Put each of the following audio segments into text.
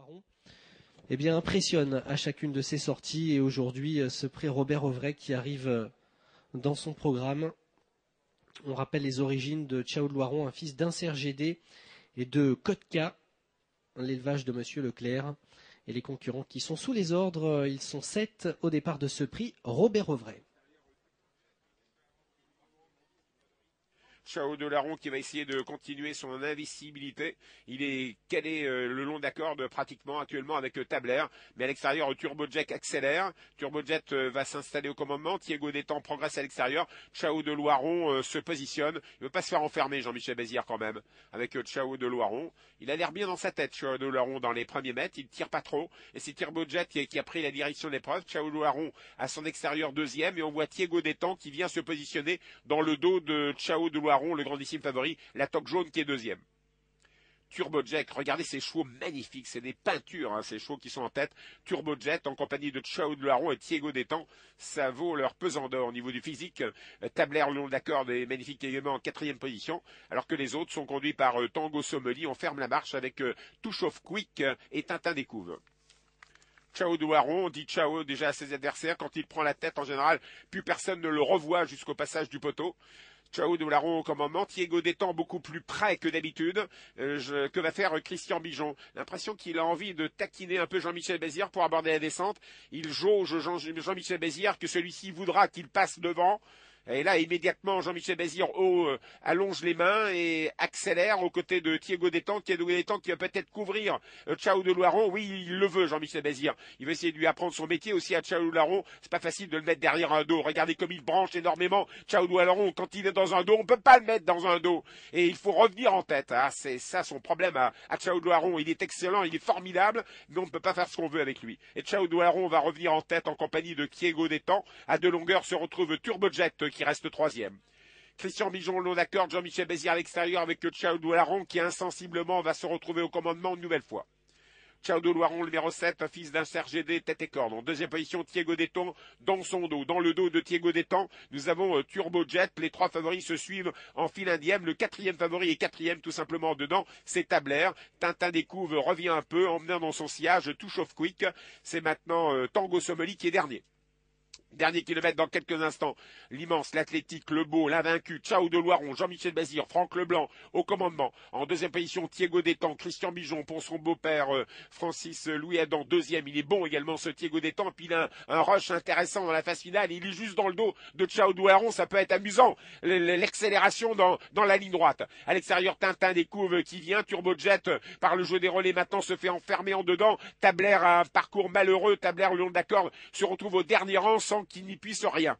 Loiron, eh bien, impressionne à chacune de ses sorties. Et aujourd'hui, ce prix Robert Ovray qui arrive dans son programme. On rappelle les origines de Ciao de Loiron, un fils d'Inser GD et de Kotka, l'élevage de Monsieur Leclerc. Et les concurrents qui sont sous les ordres, ils sont 7 au départ de ce prix Robert Ovray. Ciao de Loiron qui va essayer de continuer son invisibilité. Il est calé le long de la corde pratiquement actuellement avec Tabler. Mais à l'extérieur, Turbojet accélère. Turbojet va s'installer au commandement. Thiego Détang progresse à l'extérieur. Ciao de Loiron se positionne. Il ne veut pas se faire enfermer, Jean-Michel Bézières quand même, avec Ciao de Loiron. Il a l'air bien dans sa tête, Ciao de Loiron, dans les premiers mètres. Il ne tire pas trop. Et c'est Turbojet qui a pris la direction de l'épreuve. Ciao de Loiron à son extérieur deuxième. Et on voit Thiego Détang qui vient se positionner dans le dos de Ciao de Loiron, le grandissime favori, la toque jaune qui est deuxième. Turbojet, regardez ces chevaux magnifiques, c'est des peintures, hein, ces chevaux qui sont en tête. Turbojet en compagnie de Ciao de Loiron et Thiego Détang, ça vaut leur pesant d'or au niveau du physique. Tabler le long de la corde est magnifique également en quatrième position, alors que les autres sont conduits par Tango Someli. On ferme la marche avec Touchoff Quick et Tintin Découvre. Ciao de Loiron dit ciao déjà à ses adversaires. Quand il prend la tête, en général, plus personne ne le revoit jusqu'au passage du poteau. Ciao de Loiron au commandement, Thiego Détang beaucoup plus près que d'habitude. Que va faire Christian Bijon? L'impression qu'il a envie de taquiner un peu Jean-Michel Bézières pour aborder la descente. Il jauge Jean-Michel Bézières que celui-ci voudra qu'il passe devant. Et là, immédiatement, Jean-Michel Bézières allonge les mains et accélère aux côtés de Thiego Détang. Thiego Détang qui va peut-être couvrir Ciao de Loiron. Oui, il le veut, Jean-Michel Bézières. Il veut essayer de lui apprendre son métier aussi à Ciao de Loiron. C'est pas facile de le mettre derrière un dos. Regardez comme il branche énormément Ciao de Loiron. Quand il est dans un dos, on peut pas le mettre dans un dos. Et il faut revenir en tête. Ah, c'est ça son problème à Ciao de Loiron. Il est excellent, il est formidable, mais on ne peut pas faire ce qu'on veut avec lui. Et Ciao de Loiron va revenir en tête en compagnie de Thiego Détang. À deux longueurs se retrouve Turbojet qui reste troisième. Christian Bijon, le long de la corde, Jean-Michel Bézières à l'extérieur avec Ciao de Loiron qui insensiblement va se retrouver au commandement une nouvelle fois. Ciao de Loiron, le numéro 7, un fils d'Inser GD, tête et corde. En deuxième position, Thiego Détang dans son dos. Dans le dos de Thiego Détang, nous avons Turbojet. Les trois favoris se suivent en file indienne. Le quatrième favori est quatrième tout simplement dedans. C'est Tabler. Tintin Découvre revient un peu, emmenant dans son sillage Touchoff Quick. C'est maintenant Tango Someli qui est dernier. Dernier kilomètre dans quelques instants. L'immense, l'athlétique, le beau, l'invaincu, Ciao de Loiron, Jean-Michel Bézières, Franck Leblanc au commandement. En deuxième position, Thiego Détang, Christian Bijon pour son beau-père Francis Louis Adam. Deuxième, il est bon également ce Thiego Détang. Puis il a un rush intéressant dans la phase finale. Il est juste dans le dos de Ciao de Loiron. Ça peut être amusant. L'accélération dans la ligne droite. À l'extérieur, Tintin Découvre qui vient. Turbojet par le jeu des relais maintenant se fait enfermer en dedans. Tabler a un parcours malheureux. Tabler le long de la corde se retrouve au dernier rang sans qu'il n'y puisse rien.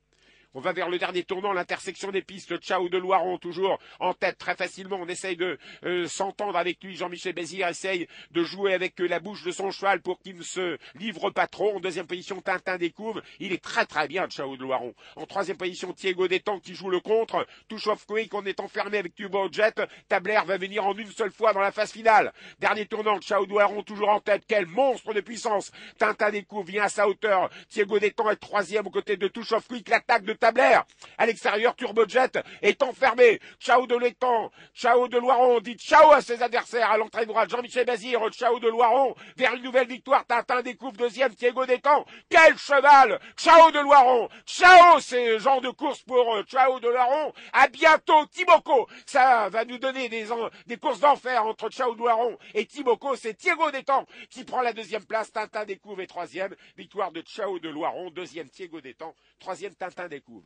On va vers le dernier tournant, l'intersection des pistes. Ciao de Loiron toujours en tête très facilement. On essaye de s'entendre avec lui. Jean-Michel Bézières essaye de jouer avec la bouche de son cheval pour qu'il ne se livre pas trop. En deuxième position, Tintin Découvre. Il est très très bien, Ciao de Loiron. En troisième position, Thiego Détang qui joue le contre. Touchoff Quick, on est enfermé avec Turbojet. Tabler va venir en une seule fois dans la phase finale. Dernier tournant, Ciao de Loiron toujours en tête. Quel monstre de puissance. Tintin Découvre vient à sa hauteur. Thiego Détang est troisième aux côtés de Touchoff Quick. L'attaque de Tabler. À l'extérieur, Turbojet est enfermé. Ciao de Détang, Ciao de Loiron dit ciao à ses adversaires à l'entrée droite. Jean-Michel Bézières, Ciao de Loiron vers une nouvelle victoire. Tintin Découvre deuxième. Thiego Détang. Quel cheval! Ciao de Loiron. Ciao, c'est genre de course pour Ciao de Loiron. À bientôt, Thiboko. Ça va nous donner des courses d'enfer entre Ciao de Loiron et Thiboko. C'est Thiego Détang qui prend la deuxième place. Tintin Découvre est troisième. Victoire de Ciao de Loiron. Deuxième, Thiego Détang. Troisième, Tintin Découvre.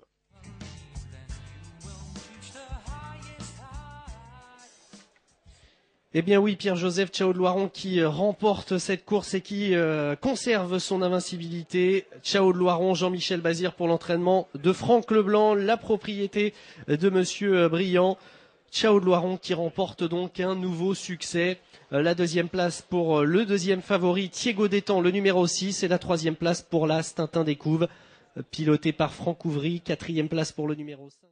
Eh bien oui, Pierre-Joseph Ciao de Loiron qui remporte cette course et qui conserve son invincibilité. Ciao de Loiron, Jean-Michel Bézières pour l'entraînement de Franck Leblanc, la propriété de Monsieur Briand. Ciao de Loiron qui remporte donc un nouveau succès. La deuxième place pour le deuxième favori, Thiego Détang, le numéro 6. Et la troisième place pour l'As, Tintin Découvre, piloté par Franck Ouvry. Quatrième place pour le numéro 5.